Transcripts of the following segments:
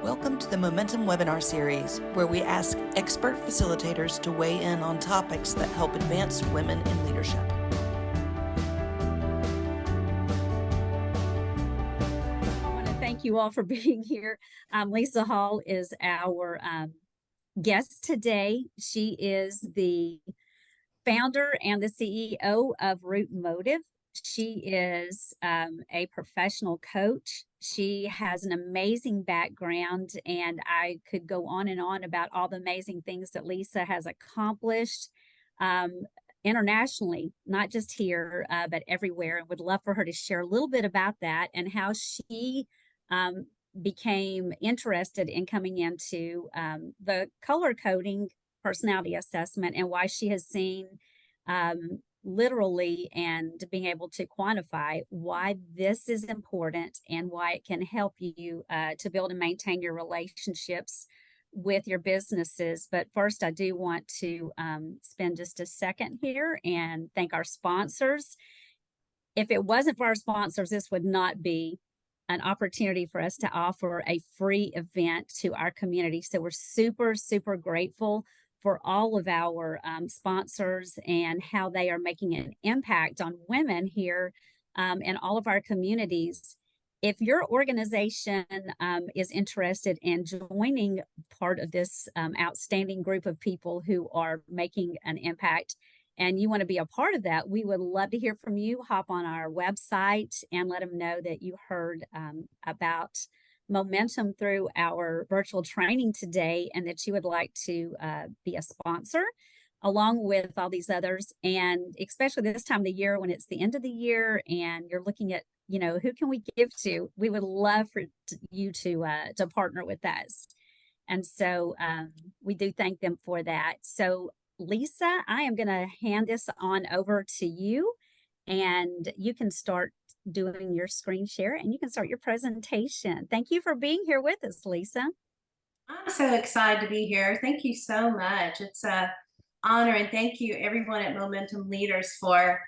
Welcome to the Momentum webinar series, where we ask expert facilitators to weigh in on topics that help advance women in leadership. I want to thank you all for being here. Lisa Hall is our guest today. She is the founder and the CEO of Root Motive. She is a professional coach. She has an amazing background, and I could go on and on about all the amazing things that Lisa has accomplished internationally, not just here, but everywhere. And would love for her to share a little bit about that and how she became interested in coming into the color coding personality assessment, and why she has seen literally and being able to quantify why this is important and why it can help you to build and maintain your relationships with your businesses. But first, I do want to spend just a second here and thank our sponsors. If it wasn't for our sponsors, this would not be an opportunity for us to offer a free event to our community. So we're super, super grateful for all of our sponsors and how they are making an impact on women here in all of our communities. If your organization is interested in joining part of this outstanding group of people who are making an impact, and you want to be a part of that, we would love to hear from you. Hop on our website and let them know that you heard about Momentum through our virtual training today, and that you would like to be a sponsor along with all these others. And especially this time of the year, when it's the end of the year and you're looking at, you know, who can we give to? We would love for you to partner with us. And so we do thank them for that. So Lisa, I am going to hand this on over to you, and you can start doing your screen share and you can start your presentation. Thank you for being here with us, Lisa. I'm so excited to be here. Thank you so much. It's an honor, and thank you everyone at Momentum Leaders for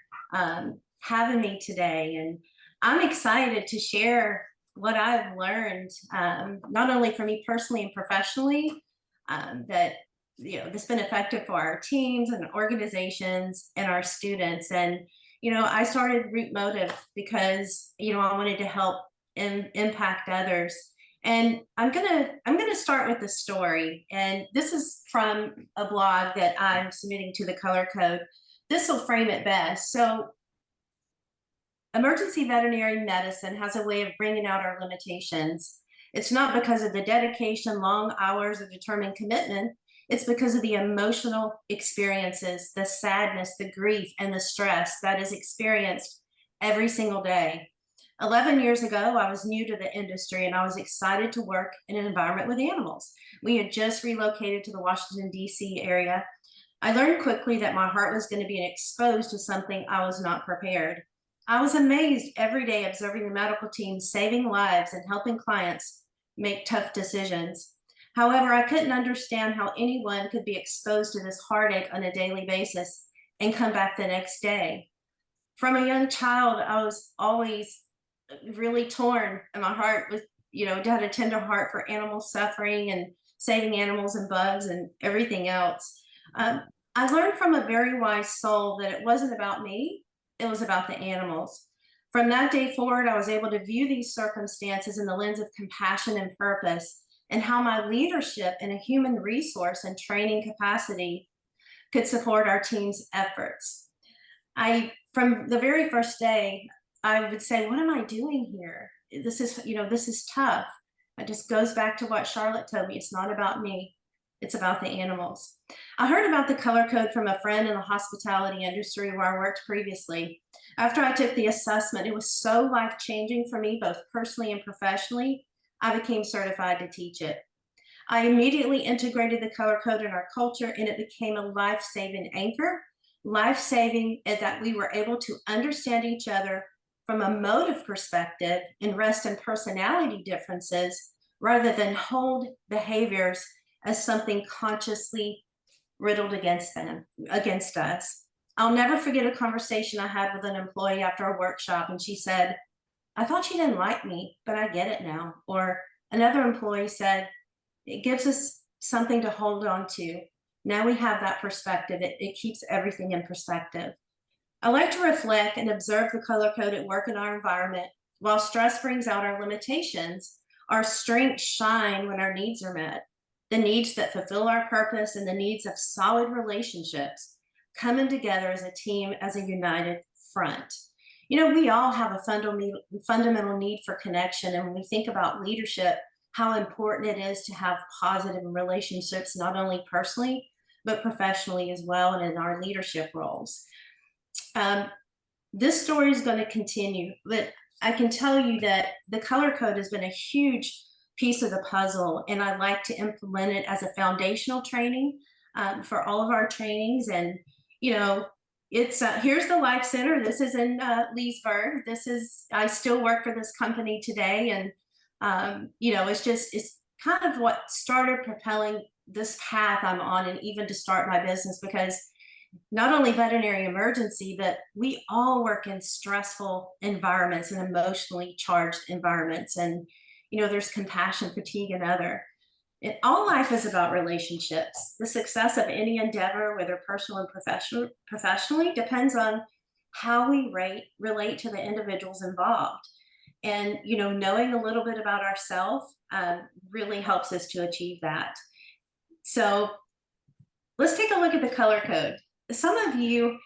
having me today. And I'm excited to share what I've learned, not only for me personally and professionally, that that's been effective for our teams and organizations and our students. And I started Root Motive because I wanted to help impact others. And I'm gonna start with a story, and this is from a blog that I'm submitting to the Color Code. This will frame it best. So, emergency veterinary medicine has a way of bringing out our limitations. It's not because of the dedication, long hours, or determined commitment. It's because of the emotional experiences, the sadness, the grief, and the stress that is experienced every single day. 11 years ago, I was new to the industry, and I was excited to work in an environment with animals. We had just relocated to the Washington, D.C. area. I learned quickly that my heart was going to be exposed to something I was not prepared. I was amazed every day observing the medical team saving lives and helping clients make tough decisions. However, I couldn't understand how anyone could be exposed to this heartache on a daily basis and come back the next day. From a young child, I was always really torn, and my heart was, had a tender heart for animal suffering and saving animals and bugs and everything else. I learned from a very wise soul that it wasn't about me, it was about the animals. From that day forward, I was able to view these circumstances in the lens of compassion and purpose, and how my leadership in a human resource and training capacity could support our team's efforts. From the very first day, I would say, what am I doing here? This is tough. It just goes back to what Charlotte told me. It's not about me. It's about the animals. I heard about the color code from a friend in the hospitality industry where I worked previously. After I took the assessment, it was so life-changing for me, both personally and professionally. I became certified to teach it. I immediately integrated the color code in our culture, and it became a life-saving anchor. Life-saving is that we were able to understand each other from a motive perspective and rest in personality differences, rather than hold behaviors as something consciously riddled against us. I'll never forget a conversation I had with an employee after a workshop, and she said, I thought you didn't like me, but I get it now. Or Another employee said, it gives us something to hold on to. Now we have that perspective. It keeps everything in perspective. I like to reflect and observe the color code at work in our environment. While stress brings out our limitations, our strengths shine when our needs are met. The needs that fulfill our purpose and the needs of solid relationships coming together as a team, as a united front. You know, we all have a fundamental need for connection. And when we think about leadership, how important it is to have positive relationships, not only personally, but professionally as well, and in our leadership roles. This story is going to continue, but I can tell you that the color code has been a huge piece of the puzzle, and I like to implement it as a foundational training for all of our trainings. And you know, it's here's the Life Center. This is in Leesburg. I still work for this company today, and you know, it's kind of what started propelling this path I'm on, and even to start my business, because not only veterinary emergency, but we all work in stressful environments and emotionally charged environments. And, you know, there's compassion, fatigue, and other. All life is about relationships. The success of any endeavor, whether personal and professionally, depends on how we relate to the individuals involved. And, you know, knowing a little bit about ourselves really helps us to achieve that. So let's take a look at the color code. Some of you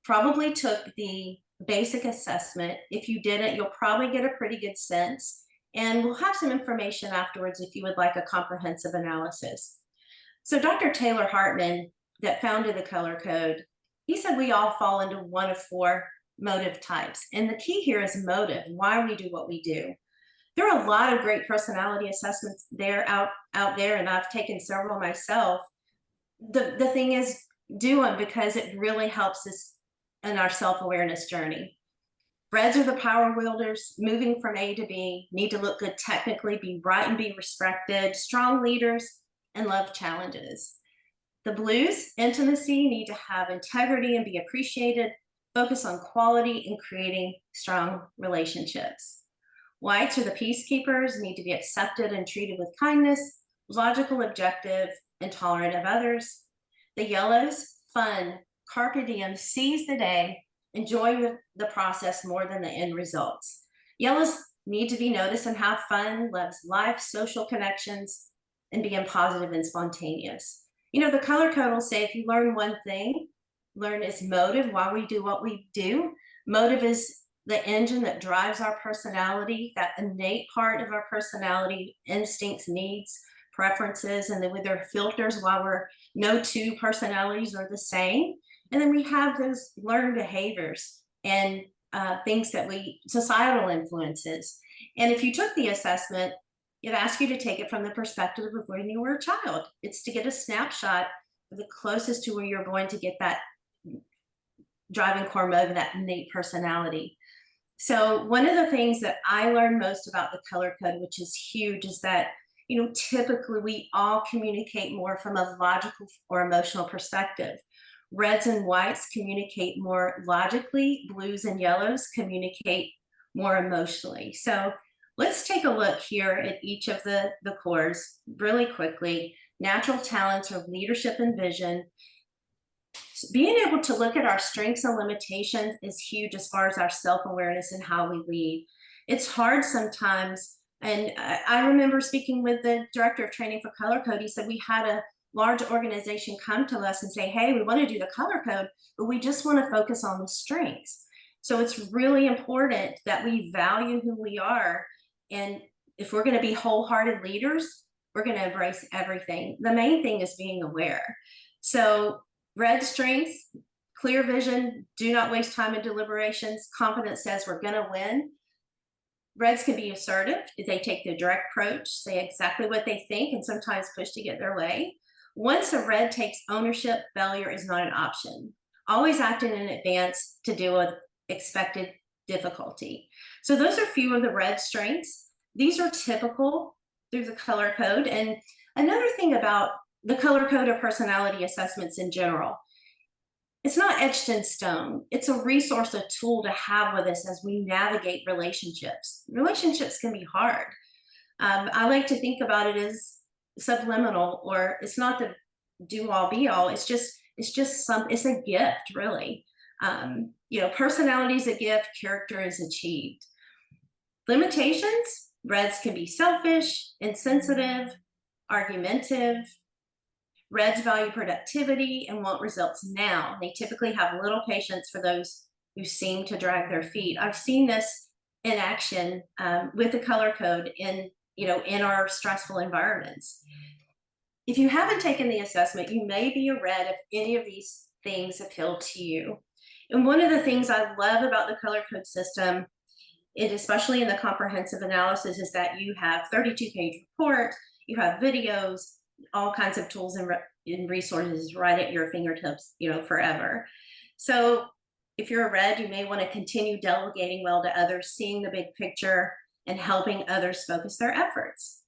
probably took the basic assessment. If you didn't, you'll probably get a pretty good sense. And we'll have some information afterwards if you would like a comprehensive analysis. So Dr. Taylor Hartman, that founded the color code, he said we all fall into one of four motive types. And the key here is motive, why we do what we do. There are a lot of great personality assessments out there, and I've taken several myself. The thing is, do them because it really helps us in our self-awareness journey. Reds are the power wielders, moving from A to B, need to look good technically, be right and be respected, strong leaders, and love challenges. The blues, intimacy, need to have integrity and be appreciated, focus on quality and creating strong relationships. Whites are the peacekeepers, need to be accepted and treated with kindness, logical, objective, and tolerant of others. The yellows, fun, carpe diem, seize the day, enjoy the process more than the end results. Yellows need to be noticed and have fun, loves life, social connections, and being positive and spontaneous. You know, the color code will say if you learn one thing, learn its motive, why we do what we do. Motive is the engine that drives our personality, that innate part of our personality, instincts, needs, preferences, and then with their filters, while no two personalities are the same. And then we have those learned behaviors and things that societal influences. And if you took the assessment, it asks you to take it from the perspective of when you were a child. It's to get a snapshot of the closest to where you're going to get that driving core motive, that innate personality. So one of the things that I learned most about the color code, which is huge, is that, you know, typically we all communicate more from a logical or emotional perspective. Reds and whites communicate more logically, blues and yellows communicate more emotionally. So let's take a look here at each of the cores really quickly. Natural talents are leadership and vision. Being able to look at our strengths and limitations is huge as far as our self-awareness and how we lead. It's hard sometimes. And I remember speaking with the director of training for color code. He said we had a large organization come to us and say, hey, we want to do the color code, but we just want to focus on the strengths. So it's really important that we value who we are. And if we're going to be wholehearted leaders, we're going to embrace everything. The main thing is being aware. So red strengths, clear vision, do not waste time in deliberations. Confidence says we're going to win. Reds can be assertive. They take the direct approach, say exactly what they think, and sometimes push to get their way. Once a red takes ownership, failure is not an option. Always acting in advance to deal with expected difficulty. So those are a few of the red strengths. These are typical through the color code. And another thing about the color code of personality assessments in general, it's not etched in stone. It's a resource, a tool to have with us as we navigate relationships. Relationships can be hard. I like to think about it as subliminal, or it's not the do all be all. It's just it's a gift, really. You know, personality is a gift, character is achieved. Limitations, Reds can be selfish, insensitive, argumentative. Reds value productivity and want results now. They typically have little patience for those who seem to drag their feet. I've seen this in action with the color code in our stressful environments. If you haven't taken the assessment, you may be a Red if any of these things appeal to you. And one of the things I love about the color code system, especially in the comprehensive analysis, is that you have 32-page report, you have videos, all kinds of tools and resources right at your fingertips, forever. So if you're a Red, you may want to continue delegating well to others, seeing the big picture, and helping others focus their efforts.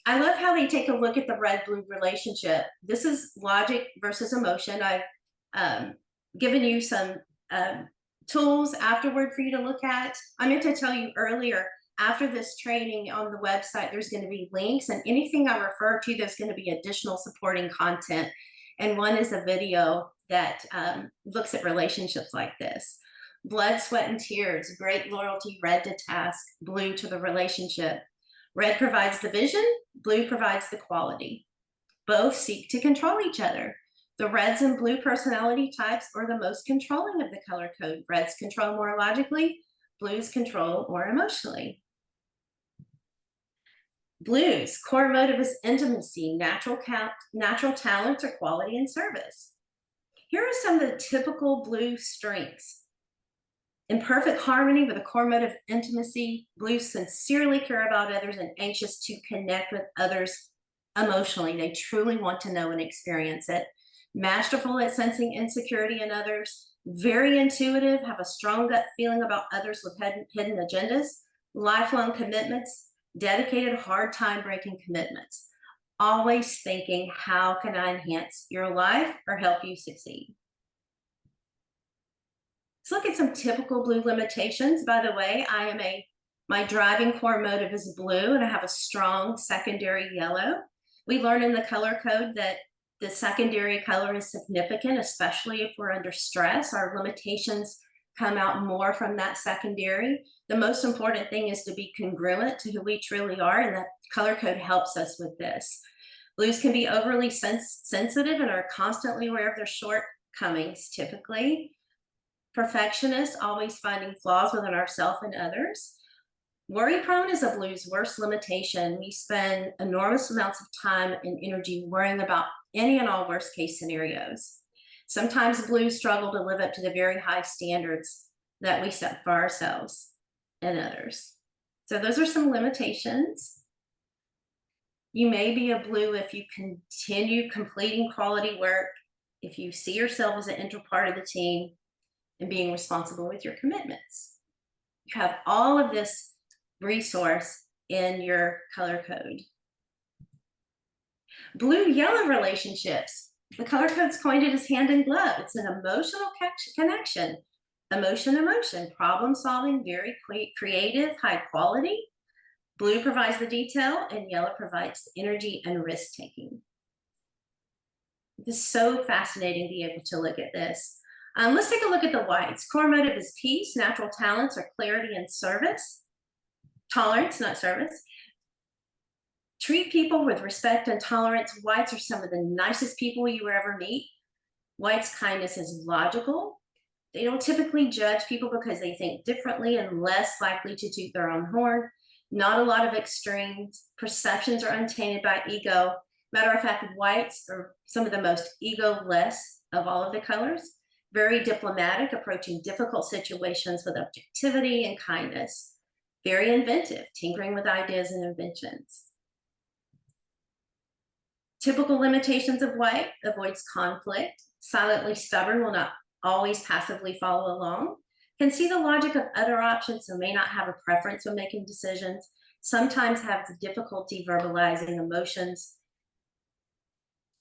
I love how they take a look at the Red-Blue relationship. This is logic versus emotion. I've given you some tools afterward for you to look at. I meant to tell you earlier, after this training on the website, there's going to be links, and anything I refer to, there's going to be additional supporting content. And one is a video that looks at relationships like this. Blood, sweat, and tears, great loyalty, Red to task, Blue to the relationship. Red provides the vision, Blue provides the quality. Both seek to control each other. The Reds and Blue personality types are the most controlling of the color code. Reds control more logically, Blues control more emotionally. Blues, core motive is intimacy, natural talent, or quality and service. Here are some of the typical Blue strengths. In perfect harmony with a core motive of intimacy, Blues sincerely care about others and anxious to connect with others emotionally. They truly want to know and experience it. Masterful at sensing insecurity in others, very intuitive, have a strong gut feeling about others with hidden agendas, lifelong commitments, dedicated, hard time breaking commitments. Always thinking, how can I enhance your life or help you succeed? Let's look at some typical Blue limitations. By the way, my driving core motive is Blue, and I have a strong secondary yellow. We learn in the color code that the secondary color is significant, especially if we're under stress. Our limitations come out more from that secondary. The most important thing is to be congruent to who we truly are, and that color code helps us with this. Blues can be overly sensitive and are constantly aware of their shortcomings, typically. Perfectionist, always finding flaws within ourselves and others. Worry prone is a Blue's worst limitation. We spend enormous amounts of time and energy worrying about any and all worst case scenarios. Sometimes Blues struggle to live up to the very high standards that we set for ourselves and others. So those are some limitations. You may be a Blue if you continue completing quality work, if you see yourself as an integral part of the team, and being responsible with your commitments. You have all of this resource in your color code. Blue-yellow relationships. The color code's coined it as hand in glove. It's an emotional connection. Emotion, problem solving, very creative, high quality. Blue provides the detail, and yellow provides the energy and risk taking. It's so fascinating to be able to look at this. Let's take a look at the whites. Core motive is peace, natural talents are clarity and service. Tolerance, not service. Treat people with respect and tolerance. Whites are some of the nicest people you will ever meet. Whites' kindness is logical. They don't typically judge people because they think differently and less likely to toot their own horn. Not a lot of extremes. Perceptions are untainted by ego. Matter of fact, whites are some of the most ego-less of all of the colors. Very diplomatic, approaching difficult situations with objectivity and kindness. Very inventive, tinkering with ideas and inventions. Typical limitations of white: avoids conflict, silently stubborn, will not always passively follow along, can see the logic of other options, so may not have a preference when making decisions, sometimes have difficulty verbalizing emotions.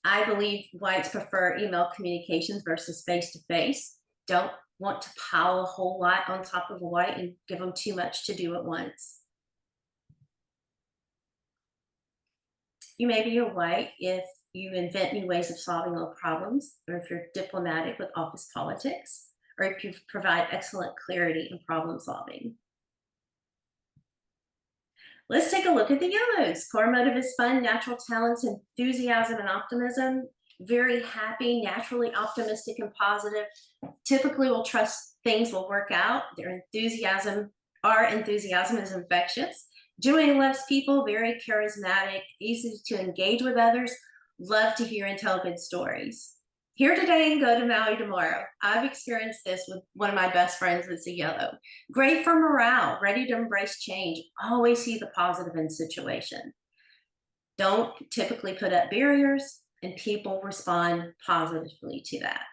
I believe whites prefer email communications versus face-to-face. Don't want to pile a whole lot on top of a white and give them too much to do at once. You may be a white if you invent new ways of solving old problems, or if you're diplomatic with office politics, or if you provide excellent clarity in problem solving. Let's take a look at the yellows. Core motive is fun, natural talents, enthusiasm, and optimism. Very happy, naturally optimistic and positive. Typically will trust things will work out. Our enthusiasm is infectious. Joy loves people, very charismatic, easy to engage with others, love to hear and tell good stories. Here today and go to Maui tomorrow. I've experienced this with one of my best friends that's a yellow. Great for morale, ready to embrace change, always see the positive in situation. Don't typically put up barriers, and people respond positively to that.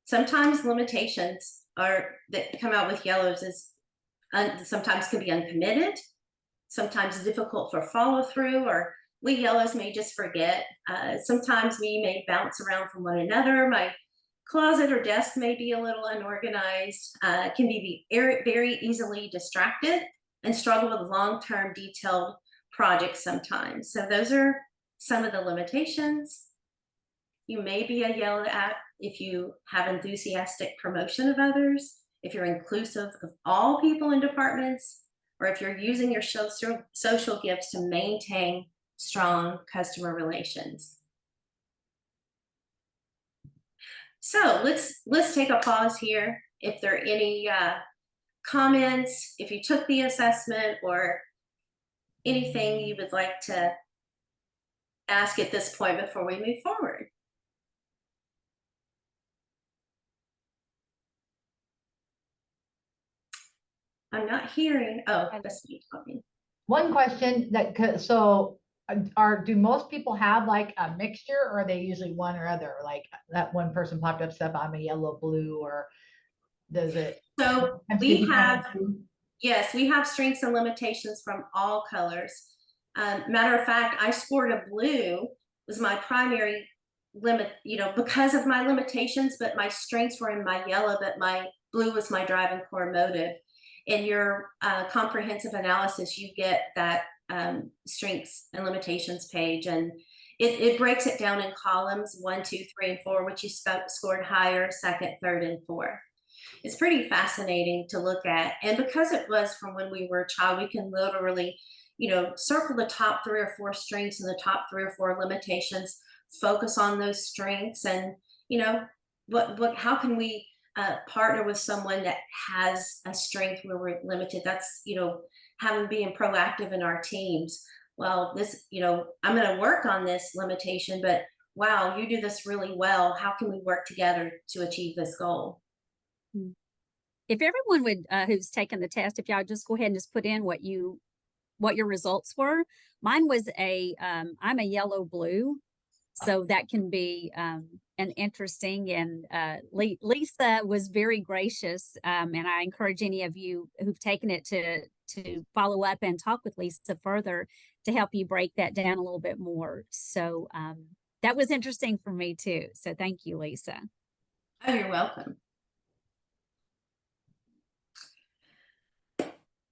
Sometimes limitations that come out with yellows is sometimes can be uncommitted, sometimes difficult for follow through, or we yellows may just forget. Sometimes we may bounce around from one another. My closet or desk may be a little unorganized, can be very easily distracted, and struggle with long-term detailed projects sometimes. So those are some of the limitations. You may be a yellow at if you have enthusiastic promotion of others, if you're inclusive of all people in departments, or if you're using your social gifts to maintain strong customer relations. So let's take a pause here. If there are any comments, if you took the assessment, or anything you would like to ask at this point before we move forward. I'm not hearing. Oh, that's me talking. One question do most people have like a mixture, or are they usually one or other? Like that one person popped up stuff, I'm a yellow, blue, or does it? So we have, yes, we have strengths and limitations from all colors. Matter of fact, I scored a blue, was my primary limit, because of my limitations, but my strengths were in my yellow, but my blue was my driving core motive. In your comprehensive analysis, you get that strengths and limitations page, and it breaks it down in columns 1, 2, 3, and 4, which you scored higher, second, third, and fourth. It's pretty fascinating to look at, and because it was from when we were a child, we can literally, circle the top 3 or 4 strengths and the top 3 or 4 limitations, focus on those strengths, and how can we partner with someone that has a strength where we're limited. That's, having being proactive in our teams. Well, this, I'm going to work on this limitation, but wow, you do this really well. How can we work together to achieve this goal? If everyone would, who's taken the test, if y'all just go ahead and just put in what your results were. Mine was I'm a yellow blue. So that can be an interesting, and Lisa was very gracious, and I encourage any of you who've taken it to follow up and talk with Lisa further to help you break that down a little bit more. So that was interesting for me too. So thank you, Lisa. Oh, you're welcome.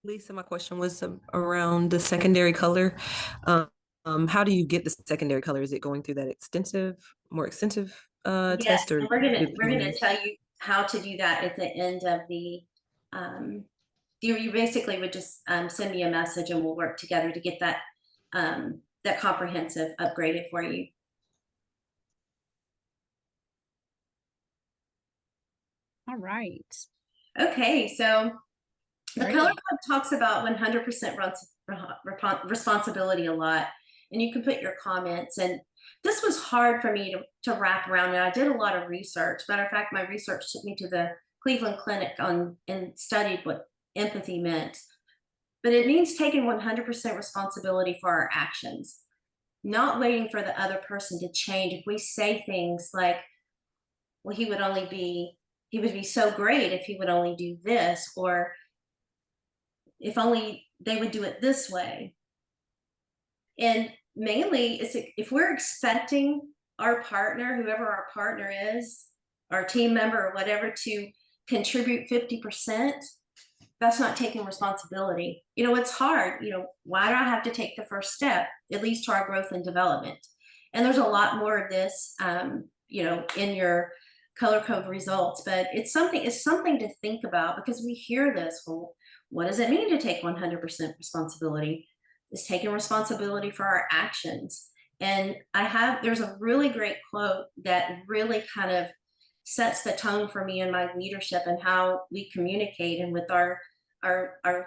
Lisa, my question was around the secondary color. How do you get the secondary color? Is it going through that more extensive test? Or we're gonna tell you how to do that at the end of the. You basically would just send me a message, and we'll work together to get that that comprehensive upgraded for you. All right. Okay, so the Color Club talks about 100% responsibility a lot, and you can put your comments. And this was hard for me to wrap around, and I did a lot of research. Matter of fact, my research took me to the Cleveland Clinic and studied what empathy meant. But it means taking 100% responsibility for our actions, not waiting for the other person to change. If we say things like, well, he would be so great if he would only do this, or if only they would do it this way. And mainly, if we're expecting our partner, whoever our partner is, our team member or whatever to contribute 50%, that's not taking responsibility. You know, it's hard. You know, why do I have to take the first step? It leads to our growth and development. And there's a lot more of this, you know, in your color code results, but it's something to think about, because we hear this, well, what does it mean to take 100% responsibility? It's taking responsibility for our actions. And there's a really great quote that really kind of sets the tone for me in my leadership and how we communicate and with our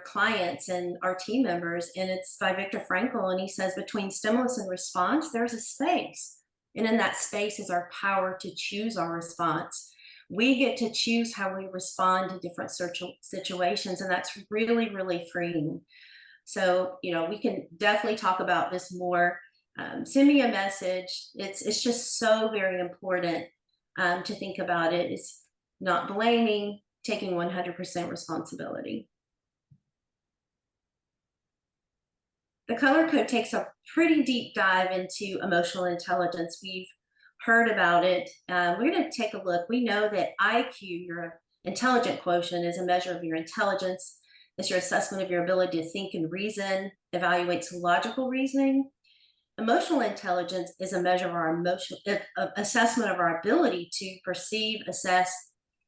clients and our team members. And it's by Viktor Frankl. And he says, between stimulus and response, there's a space. And in that space is our power to choose our response. We get to choose how we respond to different situations. And that's really, really freeing. So, you know, we can definitely talk about this more. Send me a message. It's just so very important to think about it. It's not blaming, taking 100% responsibility. The color code takes a pretty deep dive into emotional intelligence. We've heard about it. We're going to take a look. We know that IQ, your intelligent quotient, is a measure of your intelligence. It's your assessment of your ability to think and reason, evaluates logical reasoning. Emotional intelligence is a measure of our assessment of our ability to perceive, assess,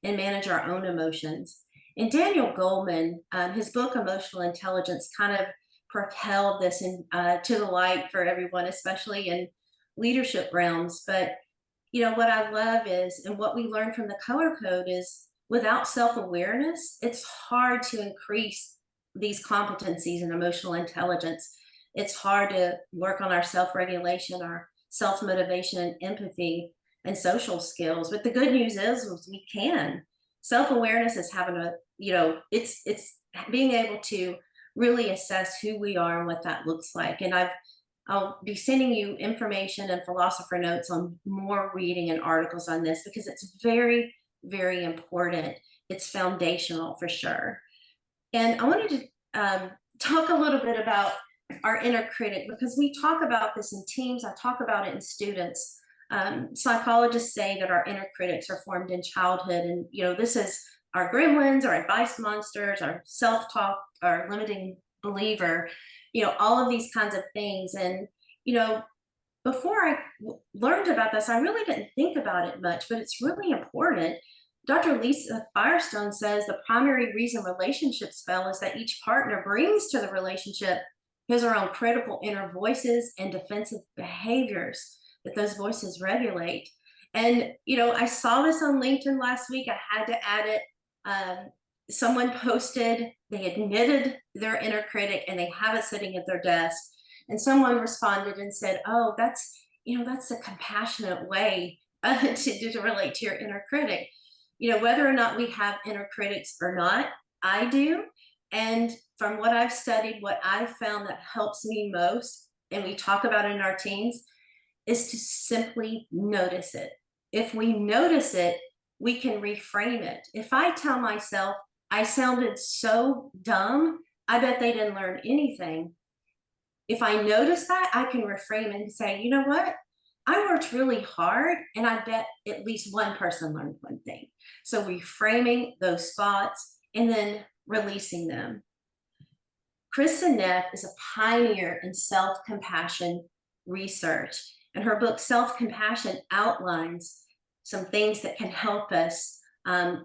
and manage our own emotions. And Daniel Goleman, his book, Emotional Intelligence, kind of propelled this to the light for everyone, especially in leadership realms. But, you know, what I love is, and what we learned from the color code is, without self-awareness, it's hard to increase these competencies in emotional intelligence. It's hard to work on our self-regulation, our self-motivation and empathy and social skills. But the good news is we can. Self-awareness is having a, you know, it's being able to really assess who we are and what that looks like. And I'll be sending you information and philosopher notes on more reading and articles on this, because it's very, very important. It's foundational for sure. And I wanted to talk a little bit about our inner critic, because we talk about this in teams. I talk about it in students. Psychologists say that our inner critics are formed in childhood. And, you know, this is our gremlins, our advice monsters, our self-talk, our limiting believer, you know, all of these kinds of things. And, you know, before I learned about this, I really didn't think about it much, but it's really important. Dr. Lisa Firestone says the primary reason relationships fail is that each partner brings to the relationship his or her own critical inner voices and defensive behaviors that those voices regulate. And, you know, I saw this on LinkedIn last week. I had to add it. Someone posted they admitted their inner critic and they have it sitting at their desk. And someone responded and said, oh, that's a compassionate way to relate to your inner critic. You know, whether or not we have inner critics or not, I do. And from what I've studied, what I've found that helps me most, and we talk about it in our teams, is to simply notice it. If we notice it, we can reframe it. If I tell myself I sounded so dumb, I bet they didn't learn anything. If I notice that, I can reframe it and say, you know what? I worked really hard, and I bet at least one person learned one thing. So reframing those thoughts and then releasing them. Kristen Neff is a pioneer in self-compassion research, and her book Self-Compassion outlines some things that can help us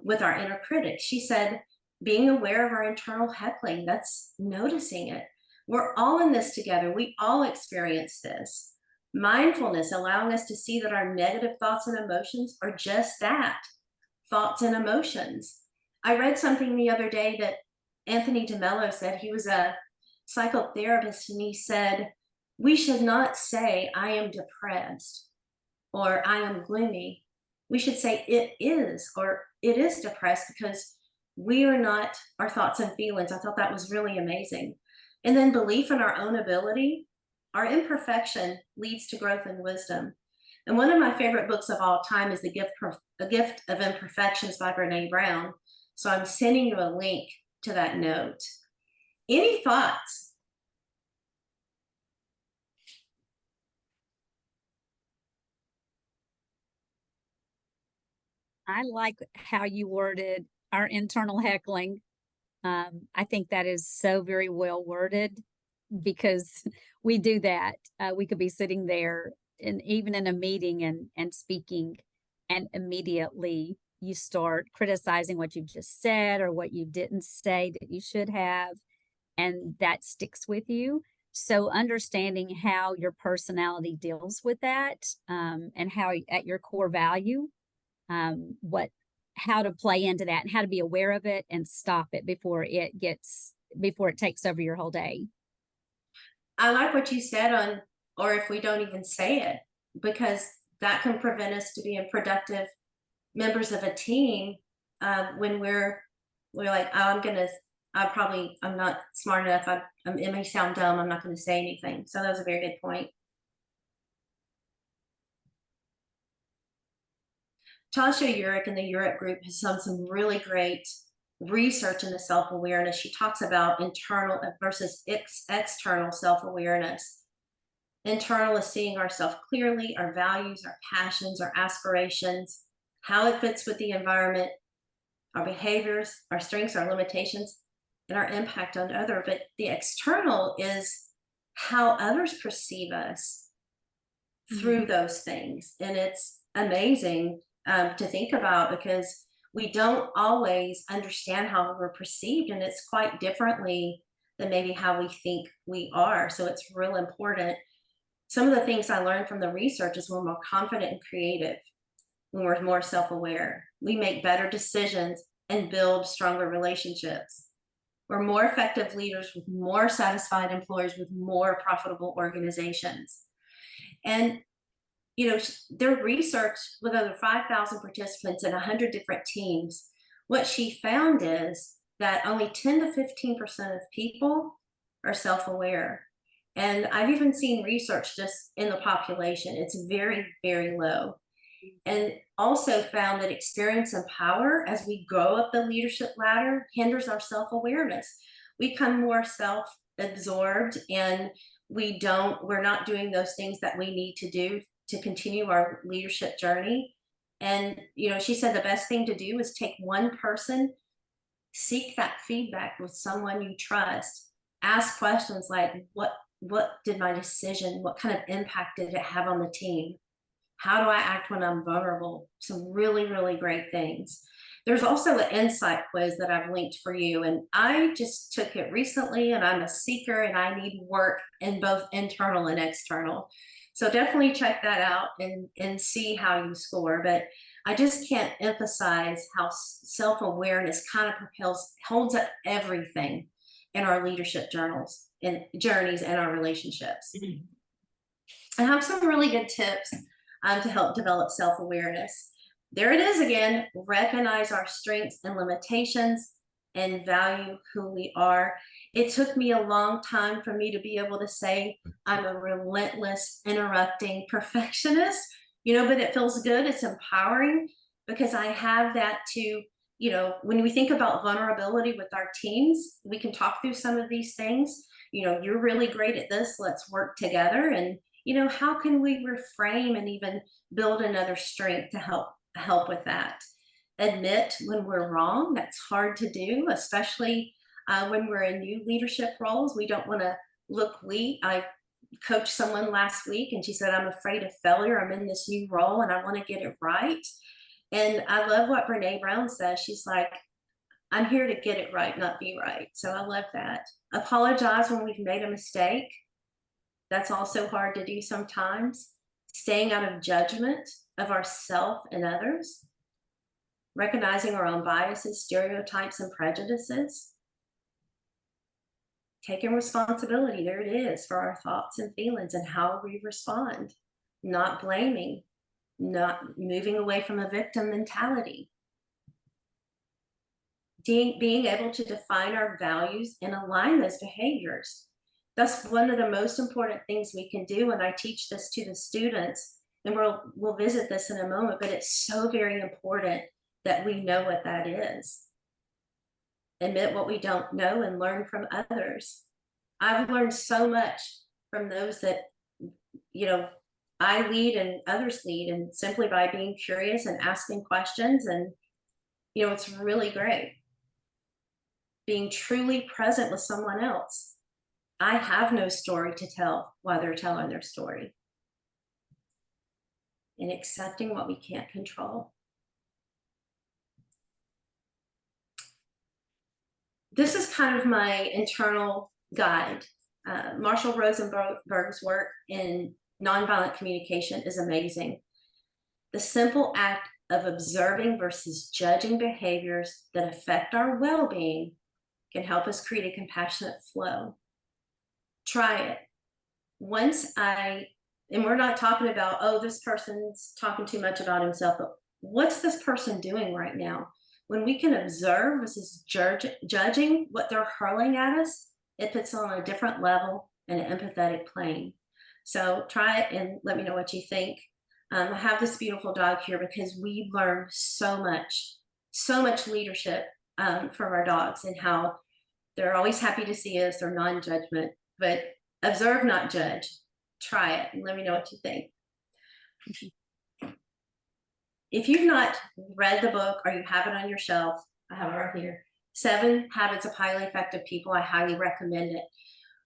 with our inner critic. She said, being aware of our internal heckling, that's noticing it. We're all in this together. We all experience this. Mindfulness, allowing us to see that our negative thoughts and emotions are just that, thoughts and emotions. I read something the other day that Anthony DeMello said. He was a psychotherapist, and he said, we should not say, I am depressed or I am gloomy. We should say it is, or it is depressed, because we are not our thoughts and feelings. I thought that was really amazing. And then belief in our own ability. Our imperfection leads to growth and wisdom. And one of my favorite books of all time is The Gift of Imperfections by Brene Brown. So I'm sending you a link to that note. Any thoughts? I like how you worded our internal heckling. I think that is so very well worded because we do that. We could be sitting there and even in a meeting and speaking, and immediately you start criticizing what you just said or what you didn't say that you should have, and that sticks with you. So understanding how your personality deals with that, and how at your core value, what how to play into that and how to be aware of it and stop it before it takes over your whole day. I like what you said on, or if we don't even say it, because that can prevent us to being productive members of a team when we're like, oh, I'm not smart enough. It may sound dumb. I'm not going to say anything. So that was a very good point. Tasha Urich and the Urich Group has done some really great research into self-awareness. She talks about internal versus external self-awareness. Internal is seeing ourselves clearly, our values, our passions, our aspirations, how it fits with the environment, our behaviors, our strengths, our limitations, and our impact on others. But the external is how others perceive us through those things. And it's amazing to think about, because we don't always understand how we're perceived, and it's quite differently than maybe how we think we are. So it's real important. Some of the things I learned from the research is we're more confident and creative when we're more self-aware. We make better decisions and build stronger relationships. We're more effective leaders with more satisfied employees with more profitable organizations. And their research with over 5,000 participants in 100 different teams, what she found is that only 10 to 15% of people are self-aware. And I've even seen research just in the population. It's very, very low. And also found that experience and power as we go up the leadership ladder hinders our self-awareness. We become more self-absorbed, and we're not doing those things that we need to do to continue our leadership journey. And she said the best thing to do is take one person, seek that feedback with someone you trust, ask questions like, what did my decision, what kind of impact did it have on the team? How do I act when I'm vulnerable? Some really, really great things. There's also an insight quiz that I've linked for you, and I just took it recently, and I'm a seeker and I need work in both internal and external. So definitely check that out and see how you score. But I just can't emphasize how self-awareness kind of holds up everything in our leadership journals and journeys and our relationships. I have some really good tips to help develop self-awareness. There it is again: recognize our strengths and limitations and value who we are. It took me a long time for me to be able to say I'm a relentless, interrupting perfectionist, but it feels good. It's empowering because I have that to, when we think about vulnerability with our teams, we can talk through some of these things. You're really great at this. Let's work together. And, how can we reframe and even build another strength to help with that? Admit when we're wrong. That's hard to do, especially when we're in new leadership roles. We don't want to look weak. I coached someone last week and she said, I'm afraid of failure. I'm in this new role and I want to get it right. And I love what Brene Brown says. She's like, I'm here to get it right, not be right. So I love that. Apologize when we've made a mistake. That's also hard to do sometimes. Staying out of judgment of ourselves and others. Recognizing our own biases, stereotypes, and prejudices. Taking responsibility, there it is, for our thoughts and feelings and how we respond. Not blaming, not moving away from a victim mentality. Being able to define our values and align those behaviors. That's one of the most important things we can do, and I teach this to the students, and we'll visit this in a moment, but it's so very important that we know what that is. Admit what we don't know and learn from others. I've learned so much from those that, I lead and others lead, and simply by being curious and asking questions. And, it's really great being truly present with someone else. I have no story to tell while they're telling their story, and accepting what we can't control. This is kind of my internal guide. Marshall Rosenberg's work in nonviolent communication is amazing. The simple act of observing versus judging behaviors that affect our well-being can help us create a compassionate flow. Try it. And we're not talking about, oh, this person's talking too much about himself, but what's this person doing right now? When we can observe versus judging what they're hurling at us, it puts on a different level and an empathetic plane. So try it and let me know what you think. I have this beautiful dog here because we learn so much leadership from our dogs, and how they're always happy to see us. They're non-judgment, but observe, not judge. Try it and let me know what you think. If you've not read the book or you have it on your shelf, I have it right here, 7 Habits of Highly Effective People, I highly recommend it.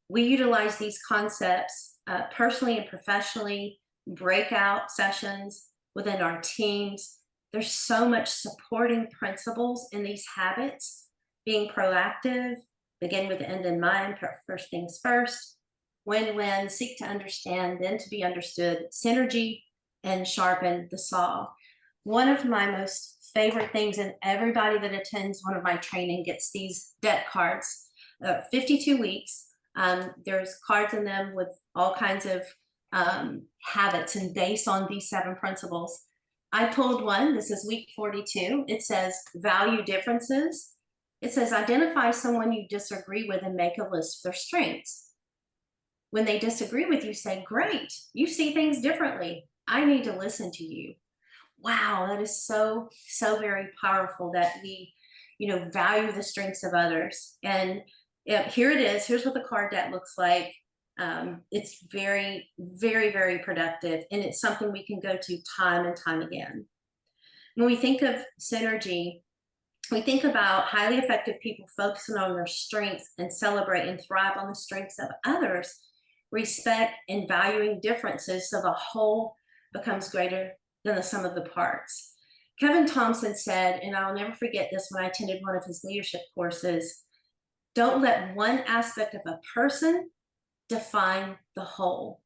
We utilize these concepts personally and professionally, breakout sessions within our teams. There's so much supporting principles in these habits. Being proactive, begin with the end in mind, first things first, win-win, seek to understand, then to be understood, synergy, and sharpen the saw. One of my most favorite things, and everybody that attends one of my training gets these deck cards, 52 weeks. There's cards in them with all kinds of habits and based on these 7 principles. I pulled one. This is week 42. It says value differences. It says identify someone you disagree with and make a list of their strengths. When they disagree with you, say, great, you see things differently. I need to listen to you. Wow, that is so very powerful that we, value the strengths of others. And here it is. Here's what the card deck looks like. It's very, very productive, and it's something we can go to time and time again. When we think of synergy, we think about highly effective people focusing on their strengths and celebrate and thrive on the strengths of others, respect and valuing differences so the whole becomes greater than the sum of the parts. Kevin Thompson said, and I'll never forget this when I attended one of his leadership courses, don't let one aspect of a person define the whole.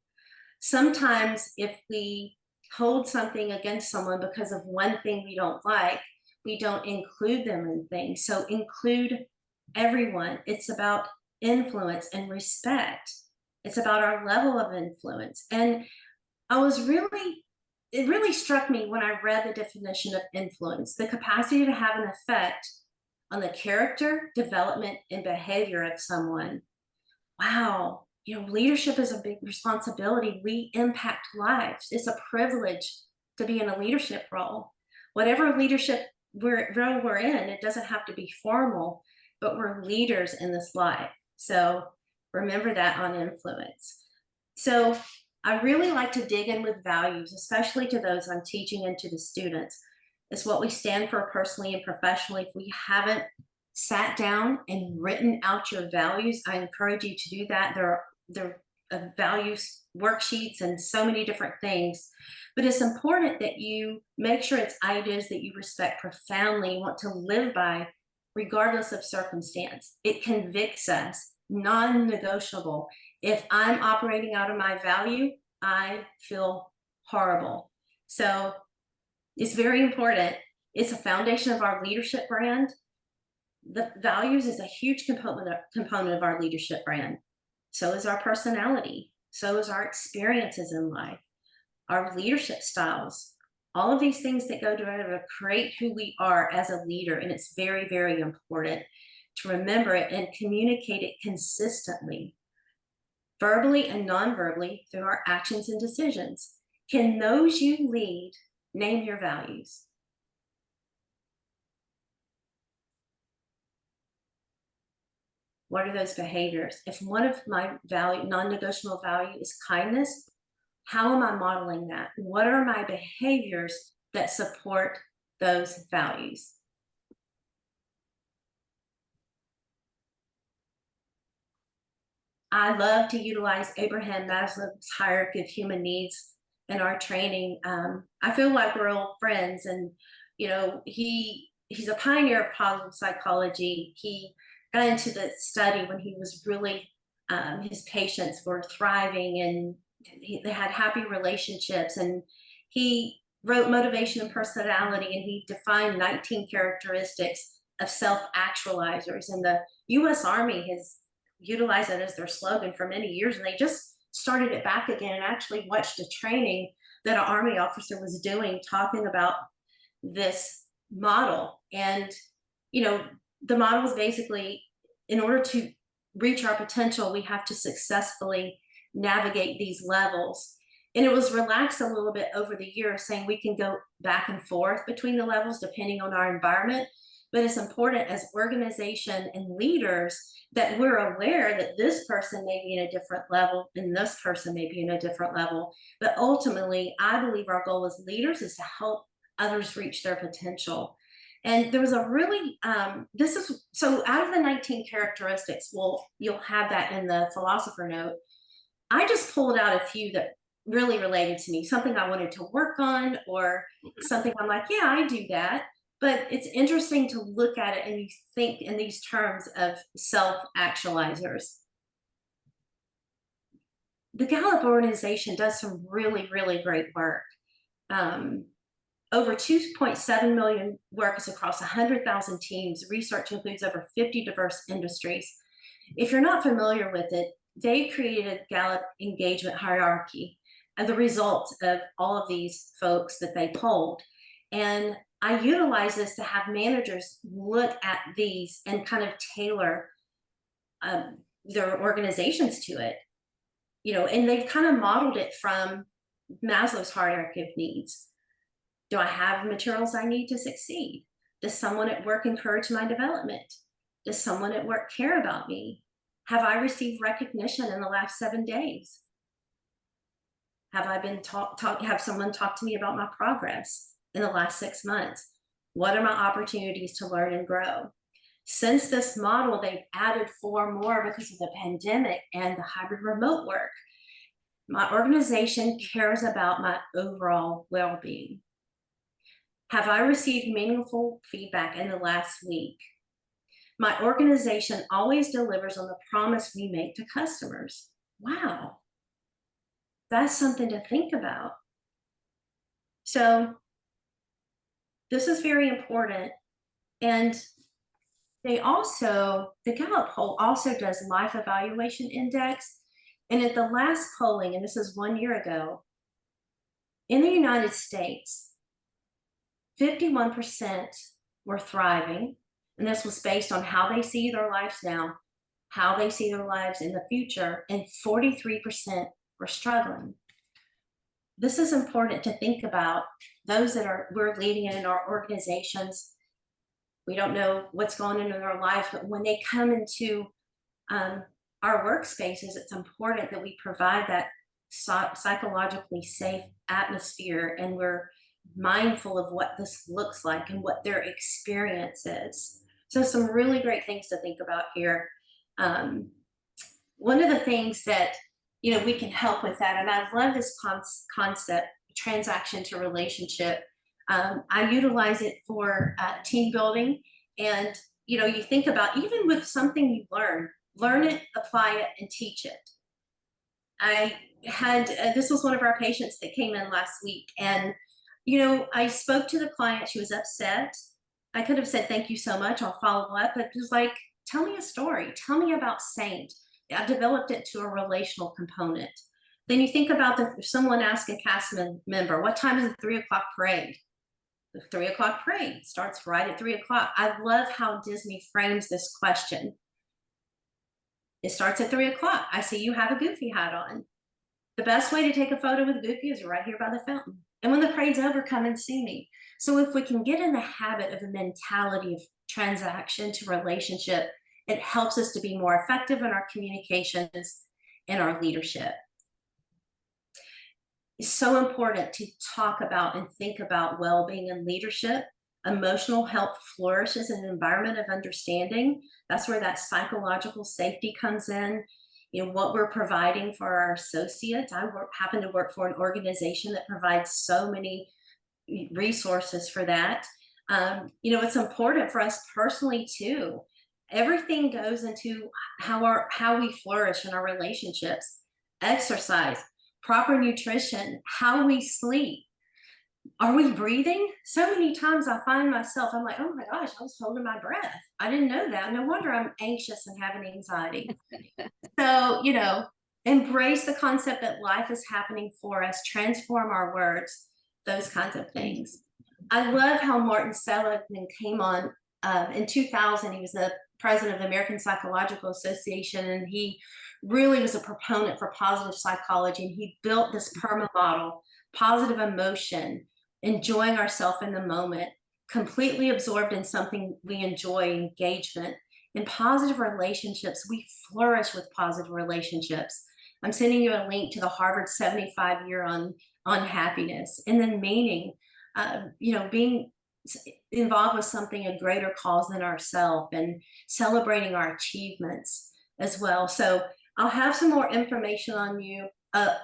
Sometimes if we hold something against someone because of one thing we don't like, we don't include them in things. So include everyone. It's about influence and respect. It's about our level of influence. And it really struck me when I read the definition of influence, the capacity to have an effect on the character, development, and behavior of someone. Wow, leadership is a big responsibility. We impact lives. It's a privilege to be in a leadership role. Whatever leadership role we're in, it doesn't have to be formal, but we're leaders in this life. So remember that on influence. So I really like to dig in with values, especially to those I'm teaching and to the students. It's what we stand for personally and professionally. If we haven't sat down and written out your values, I encourage you to do that. There are values worksheets and so many different things, but it's important that you make sure it's ideas that you respect profoundly, want to live by, regardless of circumstance. It convicts us, non-negotiable. If I'm operating out of my value, I feel horrible. So it's very important. It's a foundation of our leadership brand. The values is a huge component of our leadership brand. So is our personality. So is our experiences in life, our leadership styles, all of these things that go together to create who we are as a leader. And it's very, very important to remember it and communicate it consistently, verbally and non-verbally, through our actions and decisions. Can those you lead name your values? What are those behaviors? If one of my non-negotiable value is kindness, How am I modeling that? What are my behaviors that support those values? I love to utilize Abraham Maslow's hierarchy of human needs in our training. I feel like we're old friends, and you know, he's a pioneer of positive psychology. He got into the study when he was really his patients were thriving and they had happy relationships, and he wrote Motivation and Personality, and he defined 19 characteristics of self-actualizers, and the U.S. Army has utilized it as their slogan for many years, and they just started it back again and actually watched a training that an Army officer was doing talking about this model. And you know, the model is basically, in order to reach our potential, we have to successfully navigate these levels. And it was relaxed a little bit over the years, saying we can go back and forth between the levels depending on our environment. But it's important as organization and leaders that we're aware that this person may be in a different level and this person may be in a different level. But ultimately, I believe our goal as leaders is to help others reach their potential. And there was a really, this is, so out of the 19 characteristics, well, you'll have that in the philosopher note. I just pulled out a few that really related to me, something I wanted to work on, or something I'm like, yeah, I do that. But it's interesting to look at it and you think in these terms of self-actualizers. The Gallup organization does some really, really great work. Over 2.7 million workers across 100,000 teams. Research includes over 50 diverse industries. If you're not familiar with it, they created Gallup engagement hierarchy as a result of all of these folks that they polled. And I utilize this to have managers look at these and kind of tailor their organizations to it. You know, and they've kind of modeled it from Maslow's hierarchy of needs. Do I have materials I need to succeed? Does someone at work encourage my development? Does someone at work care about me? Have I received recognition in the last 7 days? Have I been have someone talk to me about my progress in the last 6 months? What are my opportunities to learn and grow? Since this model, they've added 4 more because of the pandemic and the hybrid remote work. My organization cares about my overall well-being. Have I received meaningful feedback in the last week? My organization always delivers on the promise we make to customers. Wow. That's something to think about. So this is very important. And they also, the Gallup poll also does Life Evaluation Index. And at the last polling, and this is 1 year ago, in the United States, 51% were thriving, and this was based on how they see their lives now, how they see their lives in the future, and 43% were struggling. This is important to think about. Those that we're leading in our organizations, we don't know what's going on in their life, but when they come into our workspaces, it's important that we provide that psychologically safe atmosphere, and we're mindful of what this looks like and what their experience is. So some really great things to think about here. One of the things that, you know, we can help with that, and I love this concept, transaction to relationship. I utilize it for team building. And, you know, you think about, even with something you learn it, apply it, and teach it. I had, this was one of our patients that came in last week, and you know, I spoke to the client. She was upset. I could have said, thank you so much, I'll follow up, but it was like, tell me a story. Tell me about Saint. I developed it to a relational component. Then you think about if someone asks a cast member, what time is the 3 o'clock parade? The 3 o'clock parade starts right at 3 o'clock. I love how Disney frames this question. It starts at 3 o'clock. I see you have a Goofy hat on. The best way to take a photo with Goofy is right here by the fountain. And when the parade's over, come and see me. So if we can get in the habit of a mentality of transaction to relationship, it helps us to be more effective in our communications and our leadership. It's so important to talk about and think about well-being and leadership. Emotional health flourishes in an environment of understanding. That's where that psychological safety comes in. You know, what we're providing for our associates. Happen to work for an organization that provides so many resources for that. You know, it's important for us personally too. Everything goes into how we flourish in our relationships. Exercise, proper nutrition, how we sleep. Are we breathing? So many times I find myself, I'm like, oh my gosh, I was holding my breath. I didn't know that. No wonder I'm anxious and having anxiety. So, you know, embrace the concept that life is happening for us, transform our words, those kinds of things. I love how Martin Seligman came on in 2000. He was the president of the American Psychological Association, and he really was a proponent for positive psychology. And he built this PERMA model, positive emotion, enjoying ourselves in the moment, completely absorbed in something we enjoy, engagement. In positive relationships, we flourish with positive relationships. I'm sending you a link to the Harvard 75-year on happiness, and then meaning, you know, being involved with something, a greater cause than ourselves, and celebrating our achievements as well. So I'll have some more information on you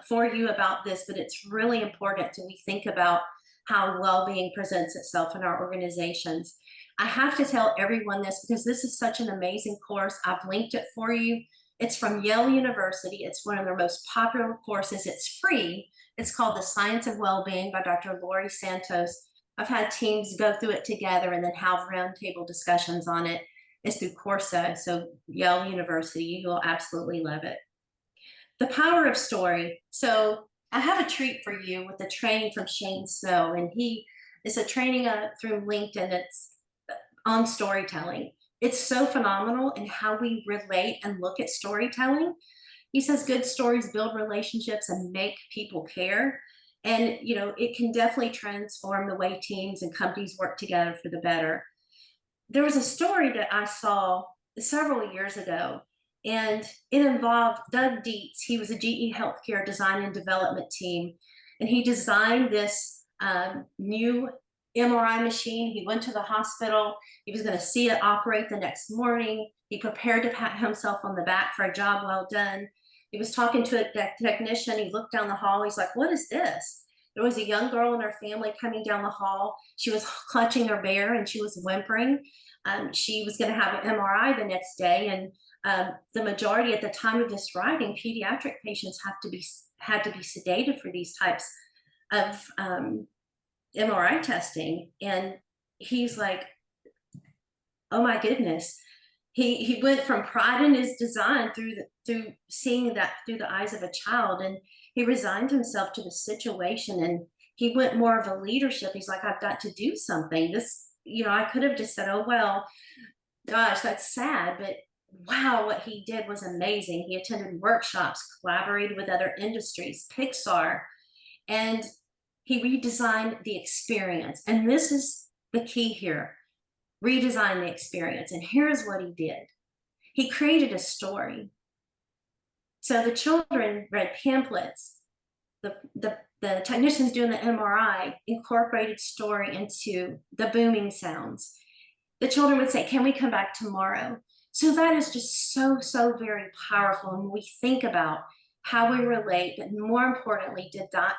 for you about this, but it's really important that we think about how well-being presents itself in our organizations. I have to tell everyone this because this is such an amazing course. I've linked it for you. It's from Yale University. It's one of their most popular courses. It's free. It's called The Science of Wellbeing by Dr. Laurie Santos. I've had teams go through it together and then have roundtable discussions on it. It's through Coursera, so Yale University. You will absolutely love it. The power of story. So I have a treat for you with the training from Shane Snow, and it's a training through LinkedIn. It's on storytelling. It's so phenomenal in how we relate and look at storytelling. He says good stories build relationships and make people care. And, you know, it can definitely transform the way teams and companies work together for the better. There was a story that I saw several years ago, and it involved Doug Dietz. He was a GE Healthcare design and development team, and he designed this new MRI machine. He went to the hospital. He was going to see it operate the next morning. He prepared to pat himself on the back for a job well done. He was talking to a technician. He looked down the hall. He's like, what is this? There was a young girl in her family coming down the hall. She was clutching her bear and she was whimpering. She was going to have an MRI the next day. And the majority at the time of this writing, pediatric patients had to be sedated for these types of MRI testing. And he's like, oh my goodness. He went from pride in his design through seeing that through the eyes of a child, and he resigned himself to the situation, and he went more of a leadership. He's like, I've got to do something. This, you know, I could have just said, oh, well, gosh, that's sad, but wow, what he did was amazing. He attended workshops, collaborated with other industries, Pixar, and he redesigned the experience. And this is the key here. Redesign the experience. And here's what he did. He created a story. So the children read pamphlets. The technicians doing the MRI incorporated story into the booming sounds. The children would say, can we come back tomorrow? So that is just so, so very powerful. And we think about how we relate, but more importantly,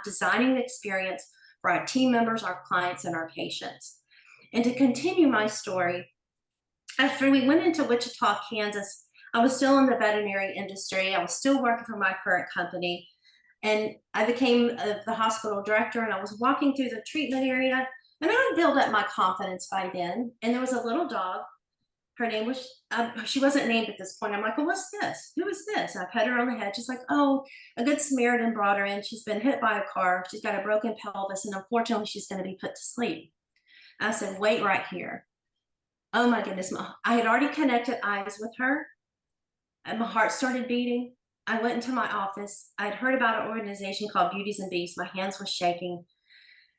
designing the experience for our team members, our clients, and our patients. And to continue my story, after we went into Wichita, Kansas, I was still in the veterinary industry. I was still working for my current company. And I became the hospital director, and I was walking through the treatment area, and I had built up my confidence by then. And there was a little dog. Her name was, she wasn't named at this point. I'm like, well, what's this? Who is this? And I pet her on the head. She's like, oh, a good Samaritan brought her in. She's been hit by a car. She's got a broken pelvis, and unfortunately, she's going to be put to sleep. I said, wait right here. Oh my goodness. I had already connected eyes with her, and my heart started beating. I went into my office. I'd heard about an organization called Beauties and Beasts. My hands were shaking.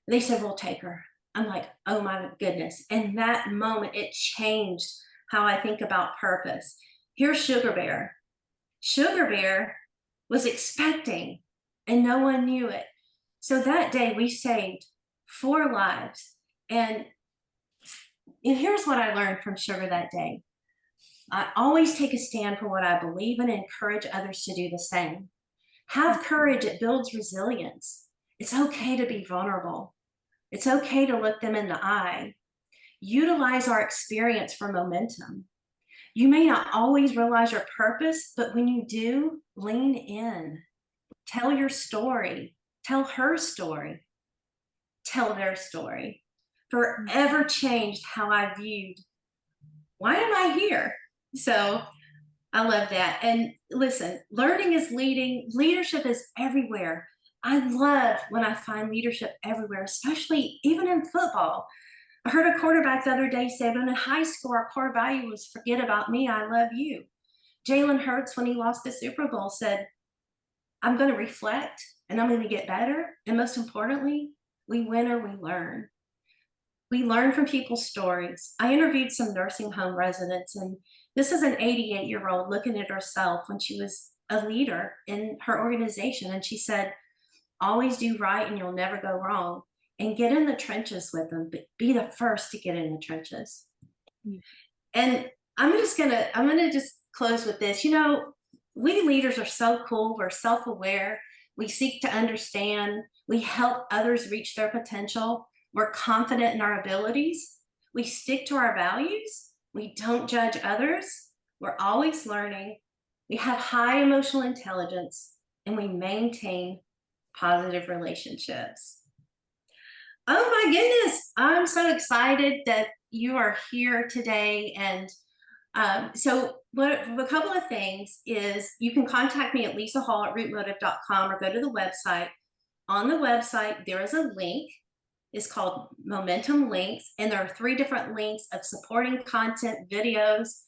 They said, we'll take her. I'm like, oh my goodness. And that moment, it changed how I think about purpose. Here's Sugar Bear. Sugar Bear was expecting, and no one knew it. So that day we saved 4 lives. And here's what I learned from Sugar that day. I always take a stand for what I believe in and encourage others to do the same. Have courage, it builds resilience. It's okay to be vulnerable. It's okay to look them in the eye. Utilize our experience for momentum. You may not always realize your purpose, but when you do, lean in. Tell your story. Tell her story. Tell their story. Forever changed how I viewed, why am I here? So I love that. And listen, learning is leading. Leadership is everywhere. I love when I find leadership everywhere, especially even in football. I heard a quarterback the other day say, but in high school, our core value was forget about me, I love you. Jalen Hurts, when he lost the Super Bowl, said, I'm going to reflect and I'm going to get better. And most importantly, we win or we learn. We learn from people's stories. I interviewed some nursing home residents, and this is an 88-year-old looking at herself when she was a leader in her organization. And she said, always do right and you'll never go wrong. And get in the trenches with them, but be the first to get in the trenches. And I'm gonna just close with this. You know, we leaders are so cool. We're self-aware. We seek to understand. We help others reach their potential. We're confident in our abilities. We stick to our values. We don't judge others. We're always learning. We have high emotional intelligence, and we maintain positive relationships. Oh my goodness, I'm so excited that you are here today. And so a couple of things is you can contact me at lisahall@rootmotive.com or go to the website. On the website, there is a link. It's called Momentum Links. And there are 3 different links of supporting content, videos,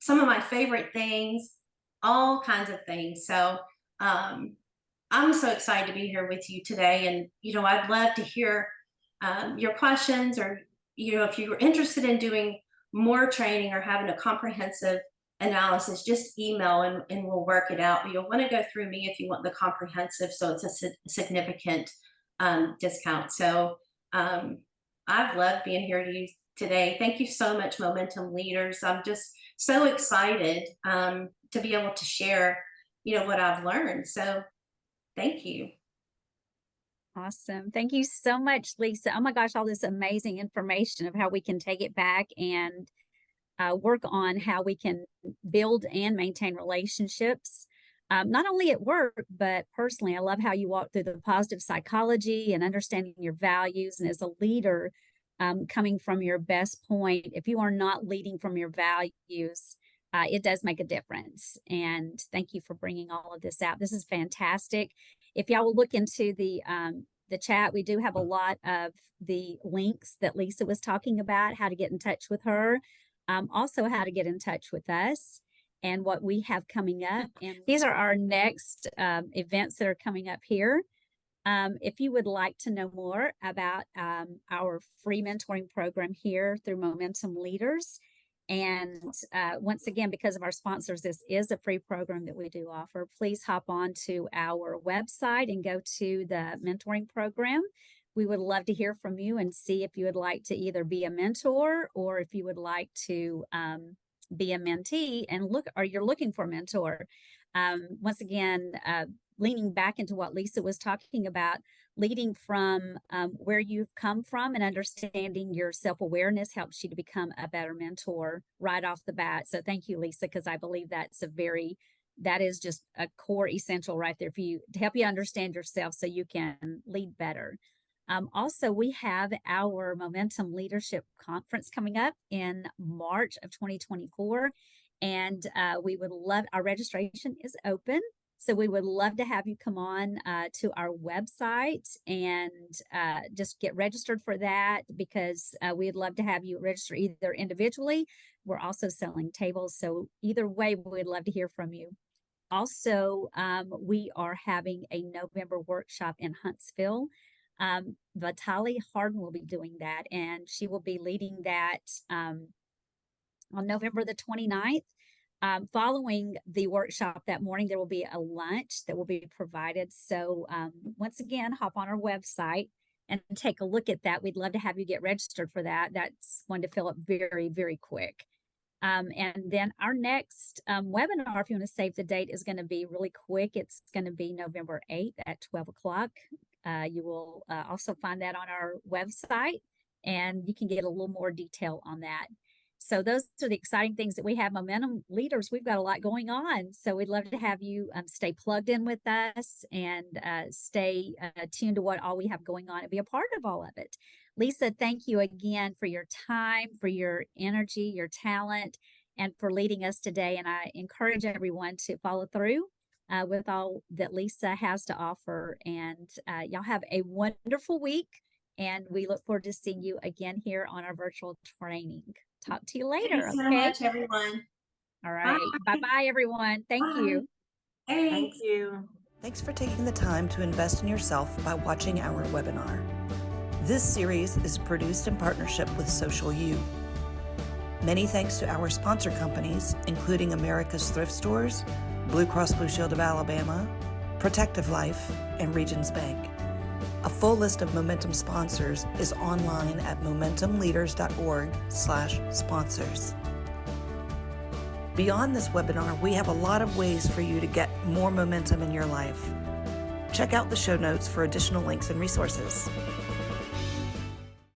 some of my favorite things, all kinds of things. So I'm so excited to be here with you today. And, you know, I'd love to hear your questions, or, you know, if you're interested in doing more training or having a comprehensive analysis, just email and we'll work it out. But you'll want to go through me if you want the comprehensive, so it's a significant discount. So I've loved being here to you today. Thank you so much, Momentum Leaders. I'm just so excited to be able to share, you know, what I've learned. So thank you. Awesome. Thank you so much, Lisa. Oh my gosh, all this amazing information of how we can take it back and work on how we can build and maintain relationships, not only at work, but personally. I love how you walk through the positive psychology and understanding your values. And as a leader, coming from your best point, if you are not leading from your values, it does make a difference. And thank you for bringing all of this out. This is fantastic. If y'all will look into the chat, we do have a lot of the links that Lisa was talking about, how to get in touch with her, also how to get in touch with us and what we have coming up. And these are our next events that are coming up here. If you would like to know more about our free mentoring program here through Momentum Leaders, and once again, because of our sponsors, this is a free program that we do offer. Please hop on to our website and go to the mentoring program. We would love to hear from you and see if you would like to either be a mentor or if you would like to be a mentee and you're looking for a mentor. Once again, leaning back into what Lisa was talking about, leading from where you've come from and understanding your self-awareness helps you to become a better mentor right off the bat. So thank you, Lisa, because I believe that is just a core essential right there for you to help you understand yourself so you can lead better. Also, we have our Momentum Leadership Conference coming up in March of 2024. And we would love, our registration is open. So we would love to have you come on to our website and just get registered for that, because we'd love to have you register either individually. We're also selling tables. So either way, we'd love to hear from you. Also, we are having a November workshop in Huntsville. Vitali Harden will be doing that, and she will be leading that on November the 29th. Following the workshop that morning, there will be a lunch that will be provided. So once again, hop on our website and take a look at that. We'd love to have you get registered for that. That's going to fill up very, very quick. And then our next webinar, if you want to save the date, is going to be really quick. It's going to be November 8th at 12 o'clock. You will also find that on our website, and you can get a little more detail on that. So those are the exciting things that we have. Momentum Leaders, we've got a lot going on. So we'd love to have you stay plugged in with us and stay tuned to what all we have going on and be a part of all of it. Lisa, thank you again for your time, for your energy, your talent, and for leading us today. And I encourage everyone to follow through with all that Lisa has to offer. And y'all have a wonderful week. And we look forward to seeing you again here on our virtual training. Talk to you later. Thanks so Okay. much, everyone. All right. Bye-bye, everyone. Thank Bye. you. Thanks. you. Thanks for taking the time to invest in yourself by watching our webinar. This series is produced in partnership with Social U. Many thanks to our sponsor companies, including America's Thrift Stores, Blue Cross Blue Shield of Alabama, Protective Life, and Regions Bank. A full list of Momentum sponsors is online at momentumleaders.org/sponsors. Beyond this webinar, we have a lot of ways for you to get more momentum in your life. Check out the show notes for additional links and resources.